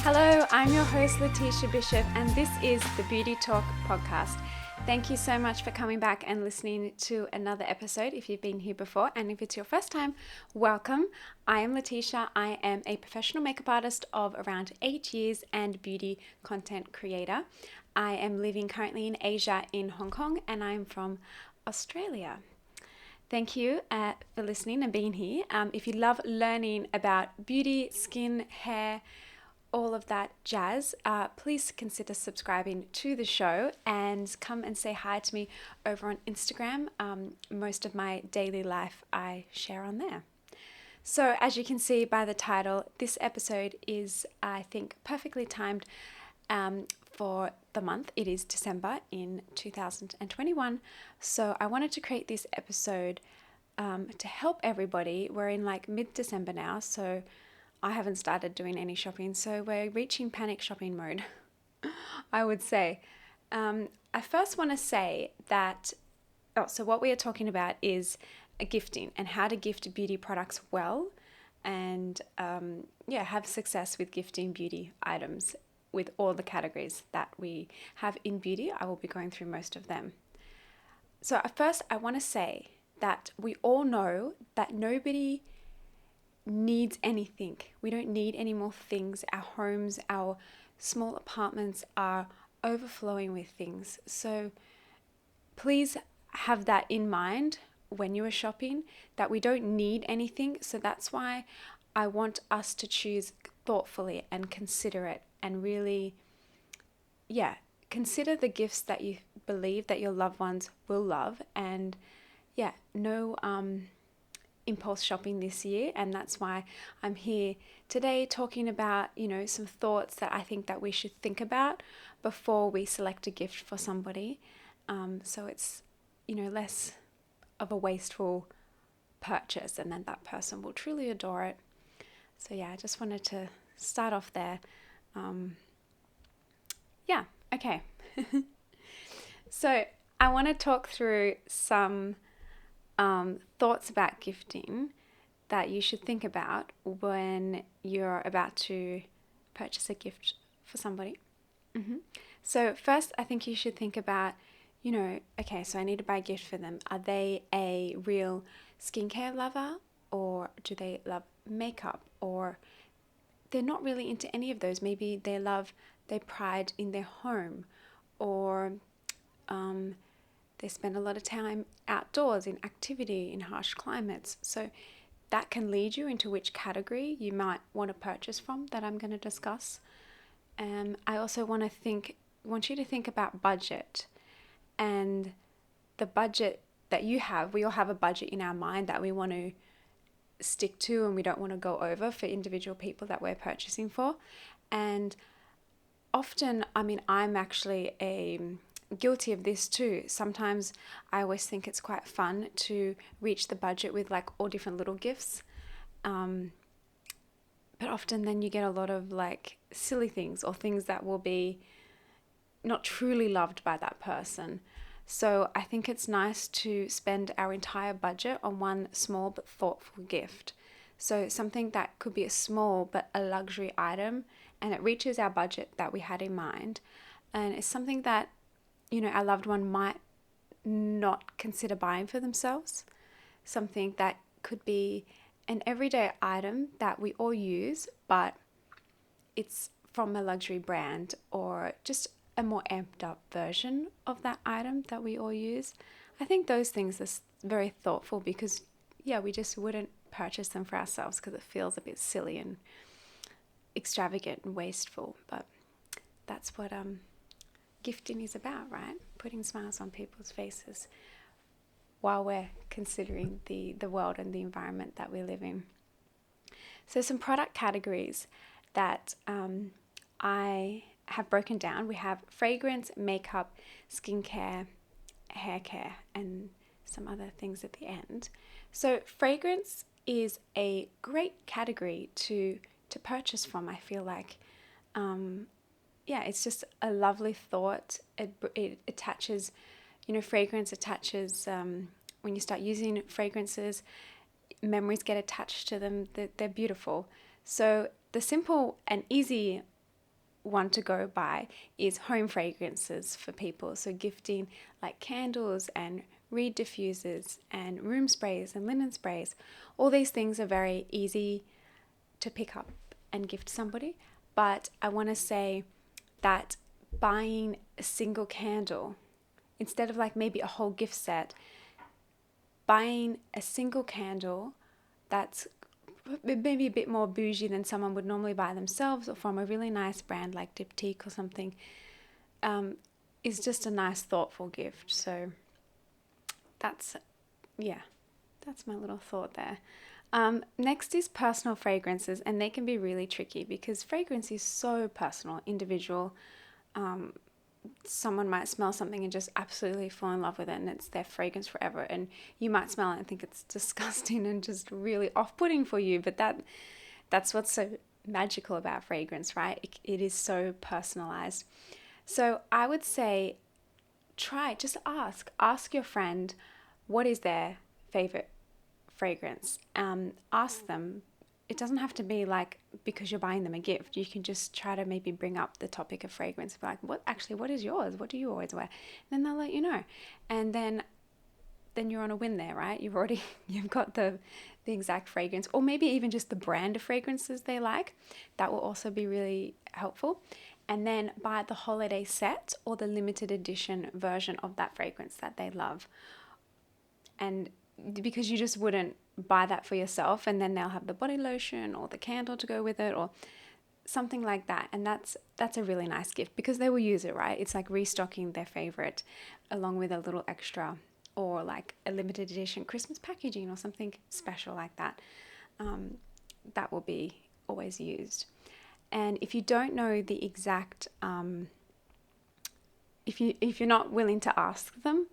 Hello, I'm your host Letitia Bishop, and this is the Beauty Talk podcast. Thank you so much for coming back and listening to another episode if you've been here before, and if it's your first time, welcome. I am Letitia. I am a professional makeup artist of around 8 years and beauty content creator. I am living currently in Asia in Hong Kong, and I'm from Australia. Thank you for listening and being here. If you love learning about beauty, skin, hair, all of that jazz, please consider subscribing to the show and come and say hi to me over on Instagram. Most of my daily life I share on there. So as you can see by the title, this episode is, I think, perfectly timed for the month. It is December in 2021. So I wanted to create this episode to help everybody. We're in like mid-December now, so I haven't started doing any shopping, so we're reaching panic shopping mode, I would say. I first want to say that, so what we are talking about is gifting and how to gift beauty products well and have success with gifting beauty items with all the categories that we have in beauty. I will be going through most of them. So at first, I want to say that we all know that nobody needs anything. We don't need any more things. Our homes, our small apartments are overflowing with things. So please have that in mind when you are shopping, that we don't need anything. So that's why I want us to choose thoughtfully and consider it and really, consider the gifts that you believe that your loved ones will love, and no impulse shopping this year. And that's why I'm here today talking about, some thoughts that I think that we should think about before we select a gift for somebody. So it's, less of a wasteful purchase, and then that person will truly adore it. So I just wanted to start off there. Okay. So I want to talk through some thoughts about gifting that you should think about when you're about to purchase a gift for somebody. So first, I think you should think about, so I need to buy a gift for them. Are they a real skincare lover, or do they love makeup, or they're not really into any of those? Maybe they pride in their home, or they spend a lot of time outdoors in activity in harsh climates. So that can lead you into which category you might want to purchase from that I'm going to discuss. I also want you to think about budget, and the budget that you have. We all have a budget in our mind that we want to stick to, and we don't want to go over for individual people that we're purchasing for. And often, I'm actually guilty of this too. Sometimes I always think it's quite fun to reach the budget with like all different little gifts. But often then you get a lot of like silly things, or things that will be not truly loved by that person. So I think it's nice to spend our entire budget on one small but thoughtful gift. So something that could be a small but a luxury item, and it reaches our budget that we had in mind. And it's something that, our loved one might not consider buying for themselves. Something that could be an everyday item that we all use, but it's from a luxury brand, or just a more amped up version of that item that we all use. I think those things are very thoughtful, because we just wouldn't purchase them for ourselves because it feels a bit silly and extravagant and wasteful. But that's what gifting is about, right? Putting smiles on people's faces while we're considering the world and the environment that we live in. So some product categories that I have broken down. We have fragrance, makeup, skincare, hair care, and some other things at the end. So fragrance is a great category to purchase from, I feel like. It's just a lovely thought. It attaches, fragrance attaches, when you start using fragrances, memories get attached to them. They're beautiful. So the simple and easy one to go by is home fragrances for people. So gifting like candles and reed diffusers and room sprays and linen sprays. All these things are very easy to pick up and gift somebody. But I want to say that buying a single candle, instead of like maybe a whole gift set, buying a single candle that's maybe a bit more bougie than someone would normally buy themselves, or from a really nice brand like Diptyque or something, is just a nice thoughtful gift. So that's my little thought there. Next is personal fragrances, and they can be really tricky because fragrance is so personal, individual. Someone might smell something and just absolutely fall in love with it, and it's their fragrance forever, and you might smell it and think it's disgusting and just really off-putting for you, but that's what's so magical about fragrance, right? It is so personalized. So I would say just ask your friend what is their favorite fragrance. Ask them. It doesn't have to be like because you're buying them a gift. You can just try to maybe bring up the topic of fragrance. Like, what is yours? What do you always wear? And then they'll let you know. And then you're on a win there, right? You've got the exact fragrance, or maybe even just the brand of fragrances they like. That will also be really helpful. And then buy the holiday set or the limited edition version of that fragrance that they love. And because you just wouldn't buy that for yourself, and then they'll have the body lotion or the candle to go with it or something like that. And that's a really nice gift because they will use it, right? It's like restocking their favorite along with a little extra, or like a limited edition Christmas packaging or something special like that. That will be always used. And if you don't know the exact, if you're not willing to ask them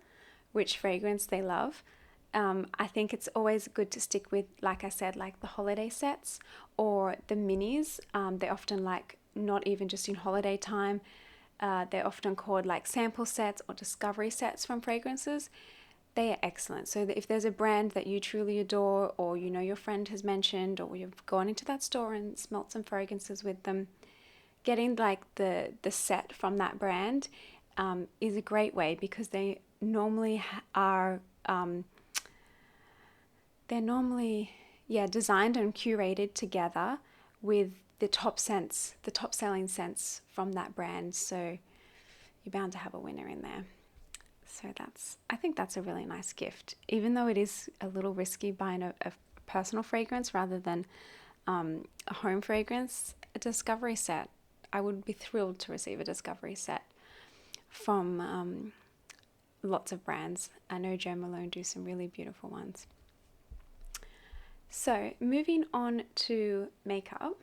which fragrance they love, I think it's always good to stick with, like I said, like the holiday sets or the minis. They're often like not even just in holiday time. They're often called like sample sets or discovery sets from fragrances. They are excellent. So that if there's a brand that you truly adore, or you know your friend has mentioned, or you've gone into that store and smelt some fragrances with them, getting like the set from that brand is a great way, because they normally are designed and curated together with the top selling scents from that brand. So you're bound to have a winner in there. So I think that's a really nice gift, even though it is a little risky buying a personal fragrance rather than a home fragrance. A discovery set, I would be thrilled to receive a discovery set from lots of brands. I know Jo Malone do some really beautiful ones. So moving on to makeup.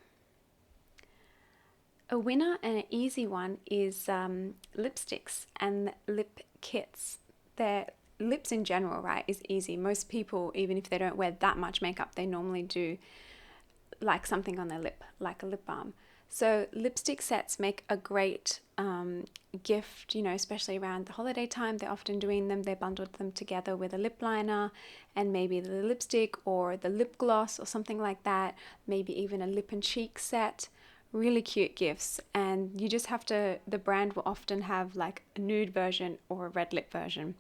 A winner and an easy one is lipsticks and lip kits. Their lips in general, right, is easy. Most people, even if they don't wear that much makeup, they normally do like something on their lip, like a lip balm. So lipstick sets make a great gift, especially around the holiday time. They're often doing them. They bundled them together with a lip liner and maybe the lipstick or the lip gloss or something like that. Maybe even a lip and cheek set. Really cute gifts. And you just have to, the brand will often have like a nude version or a red lip version.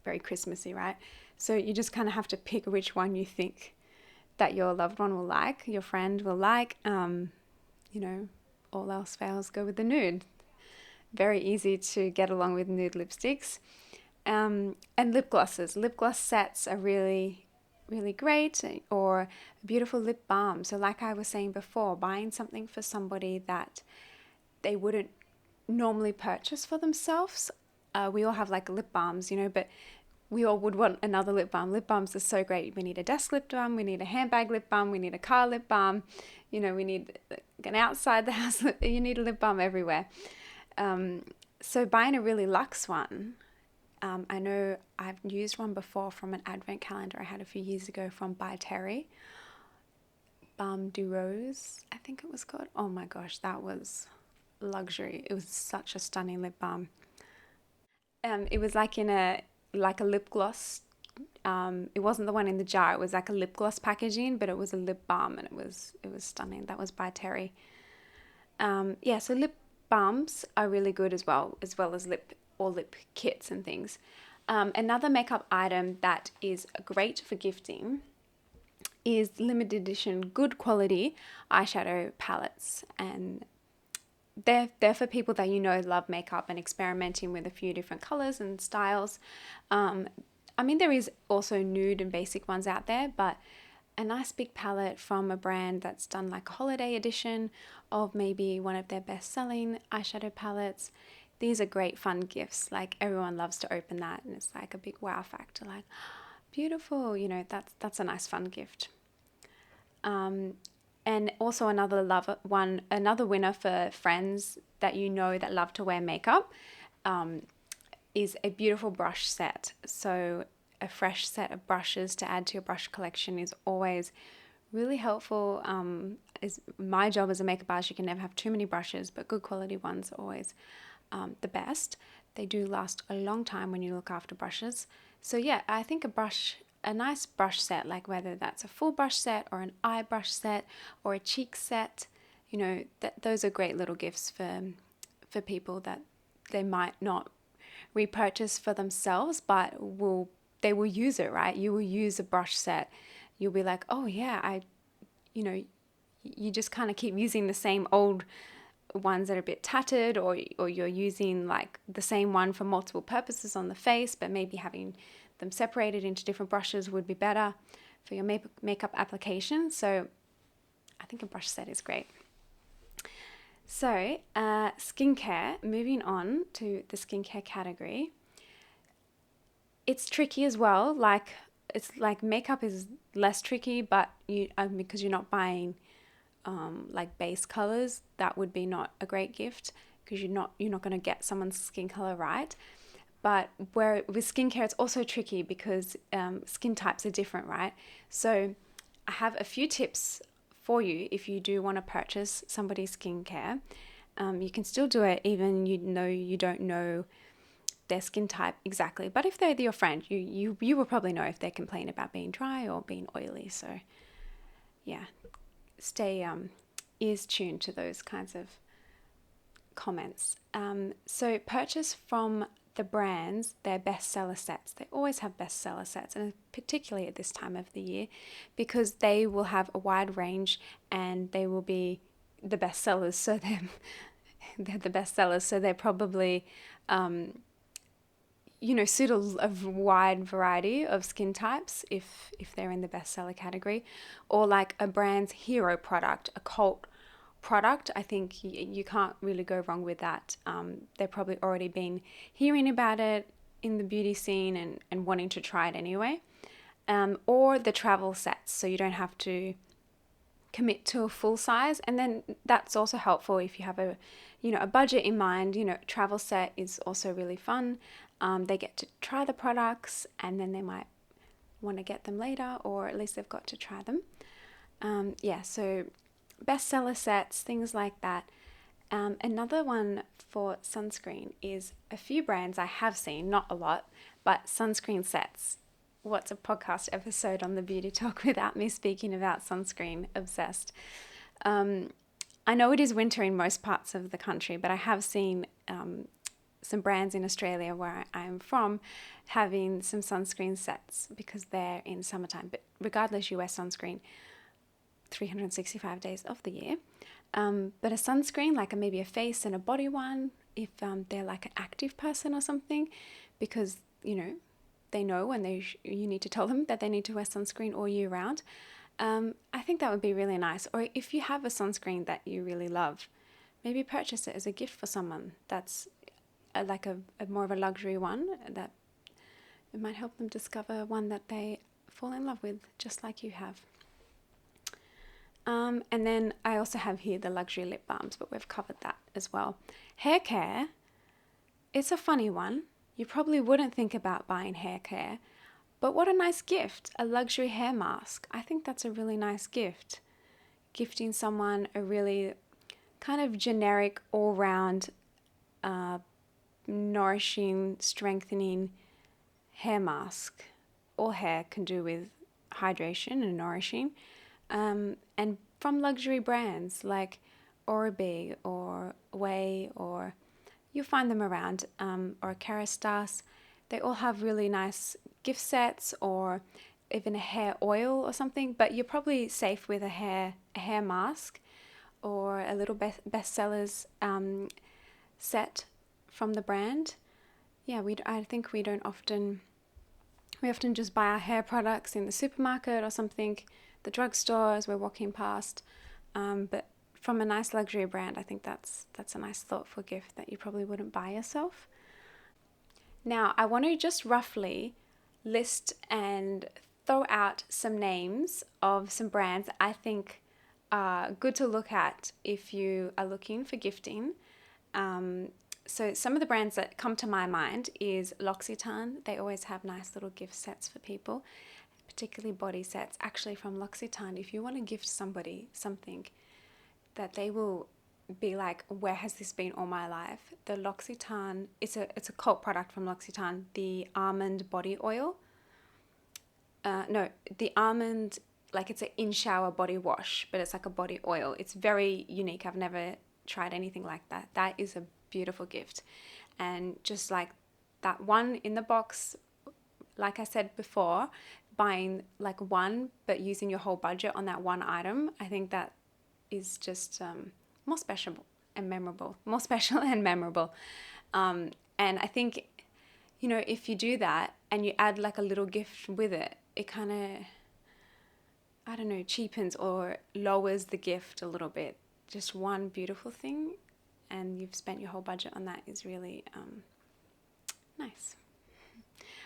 Very Christmassy, right? So you just kind of have to pick which one you think that your loved one will like, your friend will like. All else fails, go with the nude. Very easy to get along with nude lipsticks. And lip glosses. Lip gloss sets are really, really great, or a beautiful lip balm. So like I was saying before, buying something for somebody that they wouldn't normally purchase for themselves. We all have like lip balms, but we all would want another lip balm. Lip balms are so great. We need a desk lip balm, we need a handbag lip balm, we need a car lip balm, we need an outside the house, you need a lip balm everywhere. So buying a really luxe one, I know I've used one before from an advent calendar I had a few years ago from By Terry. Balm du Rose, I think it was called. Oh my gosh, that was luxury. It was such a stunning lip balm. It was like in a lip gloss. It wasn't the one in the jar. It was like a lip gloss packaging, but it was a lip balm, and it was stunning. That was By Terry. So lip balms are really good as well as lip kits and things. Another makeup item that is great for gifting is limited edition good quality eyeshadow palettes, and they're for people that love makeup and experimenting with a few different colors and styles. There is also nude and basic ones out there, but a nice big palette from a brand that's done like a holiday edition of maybe one of their best-selling eyeshadow palettes. These are great fun gifts. Like, everyone loves to open that, and it's like a big wow factor. Like, beautiful, that's a nice fun gift. And also another winner for friends that that love to wear makeup, is a beautiful brush set. So a fresh set of brushes to add to your brush collection is always really helpful. Is my job as a makeup artist, you can never have too many brushes, but good quality ones are always the best. They do last a long time when you look after brushes. So yeah, I think a nice brush set, like whether that's a full brush set or an eye brush set or a cheek set, those are great little gifts for people that they might not repurchase for themselves, but they will use it, right? You will use a brush set. You'll be like, oh yeah, you just kind of keep using the same old ones that are a bit tattered, or you're using like the same one for multiple purposes on the face, but maybe having them separated into different brushes would be better for your makeup application. So I think a brush set is great. So skincare, moving on to the skincare category. It's tricky as well. It's like makeup is less tricky, but because you're not buying like base colors, that would be not a great gift, because you're not going to get someone's skin color right. But where with skincare, it's also tricky because skin types are different, right? So I have a few tips for you if you do want to purchase somebody's skincare. You can still do it even you don't know their skin type exactly. But if they're your friend, you will probably know if they complain about being dry or being oily. So yeah, stay ears tuned to those kinds of comments. So purchase from the brands their bestseller sets. They always have bestseller sets, and particularly at this time of the year, because they will have a wide range and they will be the bestsellers. So they're the bestsellers. So they're probably suit a wide variety of skin types if they're in the bestseller category, or like a brand's hero product, a cult product. I think you can't really go wrong with that. They've probably already been hearing about it in the beauty scene and wanting to try it anyway. Or the travel sets, so you don't have to commit to a full size. And then that's also helpful if you have a budget in mind. Travel set is also really fun. They get to try the products, and then they might want to get them later, or at least they've got to try them. So bestseller sets, things like that. Another one for sunscreen is a few brands I have seen, not a lot, but Sunscreen Sets. What's a podcast episode on the Beauty Talk without me speaking about sunscreen? Obsessed. I know it is winter in most parts of the country, but I have seen some brands in Australia where I'm from having some sunscreen sets because they're in summertime. But regardless, you wear sunscreen 365 days of the year. But a sunscreen, like maybe a face and a body one, if they're like an active person or something, because they know when you need to tell them that they need to wear sunscreen all year round. I think that would be really nice. Or if you have a sunscreen that you really love, maybe purchase it as a gift for someone that's like a more of a luxury one, that it might help them discover one that they fall in love with, just like you have. And then I also have here the luxury lip balms, but we've covered that as well. Hair care, it's a funny one. You probably wouldn't think about buying hair care, but what a nice gift, a luxury hair mask. I think that's a really nice gift. Gifting someone a really kind of generic, all-round, nourishing, strengthening hair mask. All hair can do with hydration and nourishing. And from luxury brands like Oral-B or Way, or you'll find them around, or Kerastase. They all have really nice gift sets, or even a hair oil or something, but you're probably safe with a hair mask or a little bestsellers set from the brand. Yeah, I think we often just buy our hair products in the supermarket or something, the drugstore as we're walking past, but from a nice luxury brand, I think that's a nice thoughtful gift that you probably wouldn't buy yourself. Now, I want to just roughly list and throw out some names of some brands I think are good to look at if you are looking for gifting. So some of the brands that come to my mind is L'Occitane. They always have nice little gift sets for people, particularly body sets. Actually, from L'Occitane, if you want to gift somebody something that they will be like, where has this been all my life? The L'Occitane, it's a cult product from L'Occitane, the almond body oil. The almond, like it's an in-shower body wash, but it's like a body oil. It's very unique. I've never tried anything like that. That is a beautiful gift. And just like that one in the box, like I said before, buying like one but using your whole budget on that one item, I think that is just more special and memorable. And I think, if you do that and you add like a little gift with it, it kind of, I don't know, cheapens or lowers the gift a little bit. Just one beautiful thing and you've spent your whole budget on that is really nice.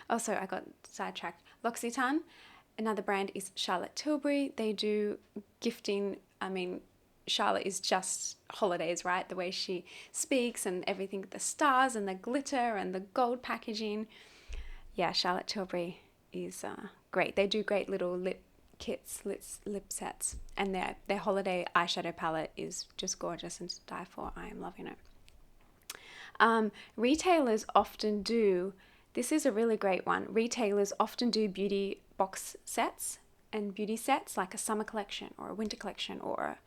Also, I got sidetracked. L'Occitane, another brand is Charlotte Tilbury. They do gifting. I mean, Charlotte is just holidays, right? The way she speaks and everything, the stars and the glitter and the gold packaging. Yeah, Charlotte Tilbury is great. They do great little lip kits, lip sets, and their holiday eyeshadow palette is just gorgeous and to die for. I am loving it. Retailers often do, this is a really great one, retailers often do beauty box sets and beauty sets, like a summer collection or a winter collection or a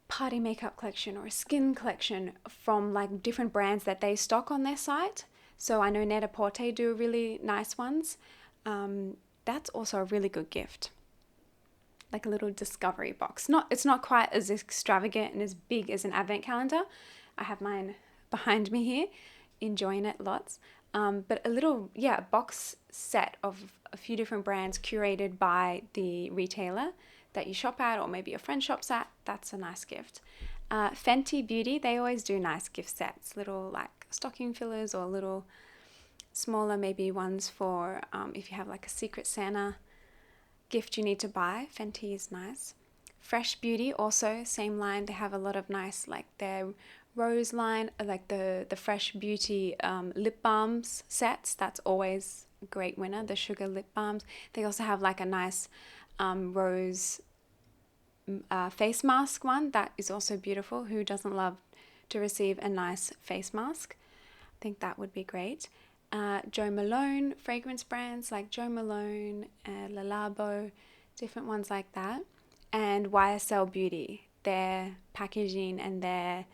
party makeup collection or a skin collection from like different brands that they stock on their site. So I know Net-a-Porter do really nice ones. That's also a really good gift, like a little discovery box. It's not quite as extravagant and as big as an advent calendar. I have mine behind me here, enjoying it lots. But a little, box set of a few different brands curated by the retailer that you shop at, or maybe your friend shops at. That's a nice gift. Fenty Beauty, they always do nice gift sets, little like stocking fillers or little smaller maybe ones for if you have like a Secret Santa gift you need to buy. Fenty is nice. Fresh Beauty also, same line. They have a lot of nice, like their rose line, like the Fresh Beauty lip balms sets. That's always a great winner, the sugar lip balms. They also have like a nice rose face mask one that is also beautiful. Who doesn't love to receive a nice face mask? I think that would be great. Jo Malone fragrance brands like Jo Malone, Le Labo, different ones like that. And YSL Beauty, their packaging and their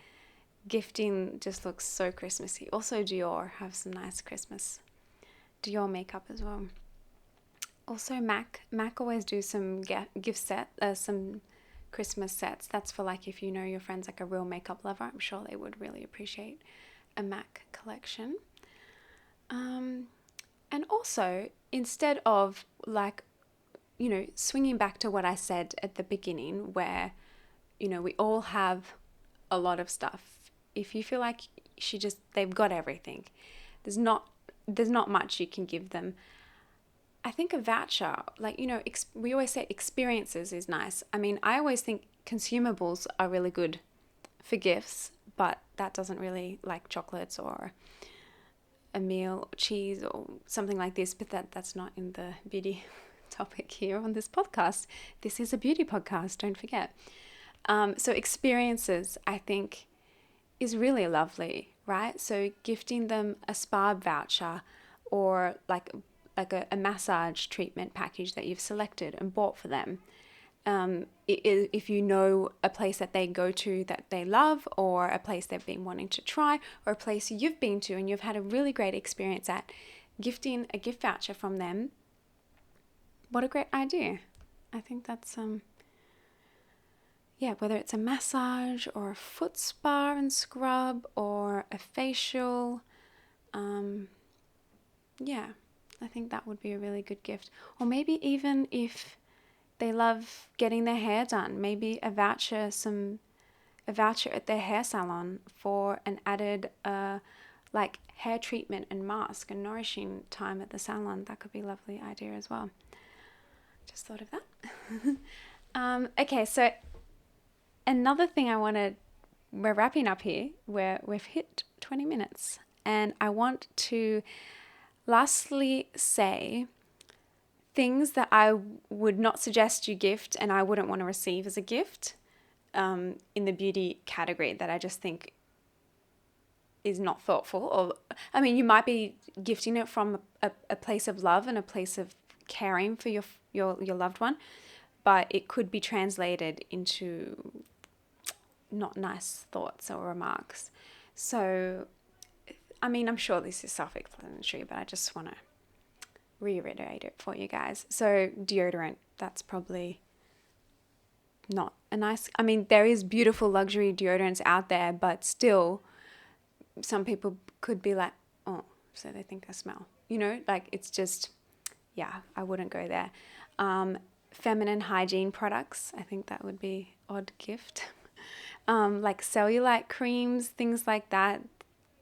gifting just looks so Christmassy. Also Dior have some nice Christmas Dior makeup as well. Also MAC always do some gift set, some Christmas sets. That's for like if you know your friend's like a real makeup lover. I'm sure they would really appreciate a MAC collection. And also, instead of like, swinging back to what I said at the beginning where, we all have a lot of stuff. If you feel like they've got everything, there's not much you can give them. I think a voucher, like, we always say experiences is nice. I mean, I always think consumables are really good for gifts, but that doesn't really, like chocolates or a meal or cheese or something like this, but that's not in the beauty topic here on this podcast. This is a beauty podcast, don't forget. So experiences, I think, is really lovely, right? So gifting them a spa voucher or like a massage treatment package that you've selected and bought for them, if you know a place that they go to that they love, or a place they've been wanting to try, or a place you've been to and you've had a really great experience at, gifting a gift voucher from them. What a great idea. I think that's, whether it's a massage or a foot spa and scrub or a facial, I think that would be a really good gift. Or maybe even if they love getting their hair done, maybe a voucher at their hair salon for an added hair treatment and mask and nourishing time at the salon. That could be a lovely idea as well. Just thought of that. Okay, so another thing we're wrapping up here, where we've hit 20 minutes, and I want to lastly say things that I would not suggest you gift and I wouldn't want to receive as a gift in the beauty category, that I just think is not thoughtful. Or, I mean, you might be gifting it from a place of love and a place of caring for your loved one, but it could be translated into not nice thoughts or remarks. So, I mean, I'm sure this is self-explanatory, but I just want to reiterate it for you guys. So deodorant, that's probably not a nice, I mean, there is beautiful luxury deodorants out there, but still some people could be like, oh, so they think I smell, like it's just, I wouldn't go there. Feminine hygiene products, I think that would be odd gift. Like cellulite creams, things like that,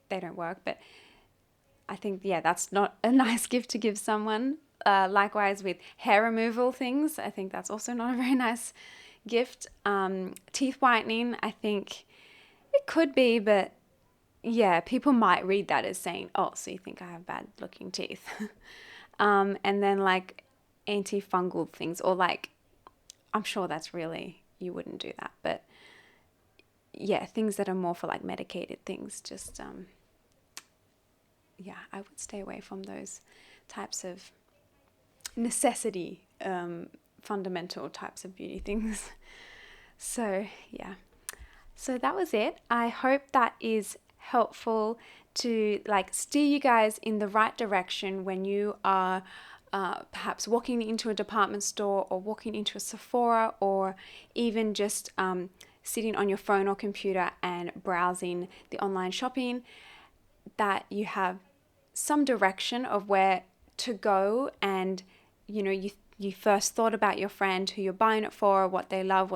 they don't work, but I think, that's not a nice gift to give someone. Likewise with hair removal things, I think that's also not a very nice gift. Teeth whitening, I think it could be, but people might read that as saying, oh, so you think I have bad looking teeth. And then like antifungal things, or like, I'm sure that's really, you wouldn't do that, but things that are more for like medicated things, just, I would stay away from those types of necessity, fundamental types of beauty things. So, so that was it. I hope that is helpful to steer you guys in the right direction when you are perhaps walking into a department store, or walking into a Sephora, or even just sitting on your phone or computer and browsing the online shopping, that you have some direction of where to go, and you first thought about your friend, who you're buying it for, what they love,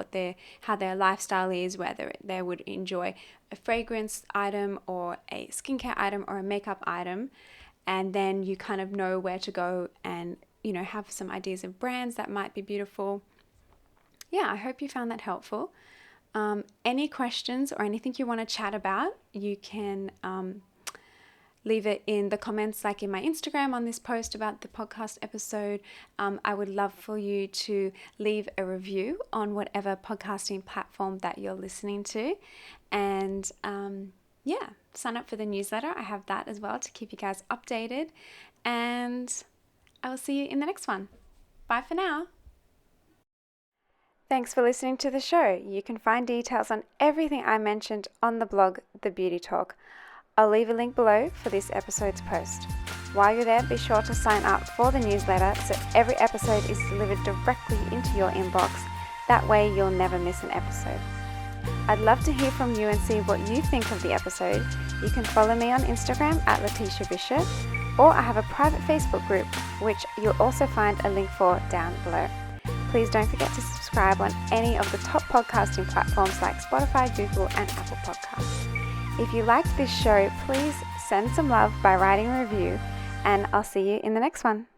how their lifestyle is, whether they would enjoy a fragrance item or a skincare item or a makeup item, and then you kind of know where to go and have some ideas of brands that might be beautiful. I hope you found that helpful. Any questions or anything you want to chat about, you can leave it in the comments, like in my Instagram on this post about the podcast episode. I would love for you to leave a review on whatever podcasting platform that you're listening to. And sign up for the newsletter. I have that as well to keep you guys updated. And I will see you in the next one. Bye for now. Thanks for listening to the show. You can find details on everything I mentioned on the blog, The Beauty Talk. I'll leave a link below for this episode's post. While you're there, be sure to sign up for the newsletter so every episode is delivered directly into your inbox. That way you'll never miss an episode. I'd love to hear from you and see what you think of the episode. You can follow me on Instagram at Letitia Bishop, or I have a private Facebook group, which you'll also find a link for down below. Please don't forget to subscribe on any of the top podcasting platforms like Spotify, Google, and Apple Podcasts. If you liked this show, please send some love by writing a review, and I'll see you in the next one.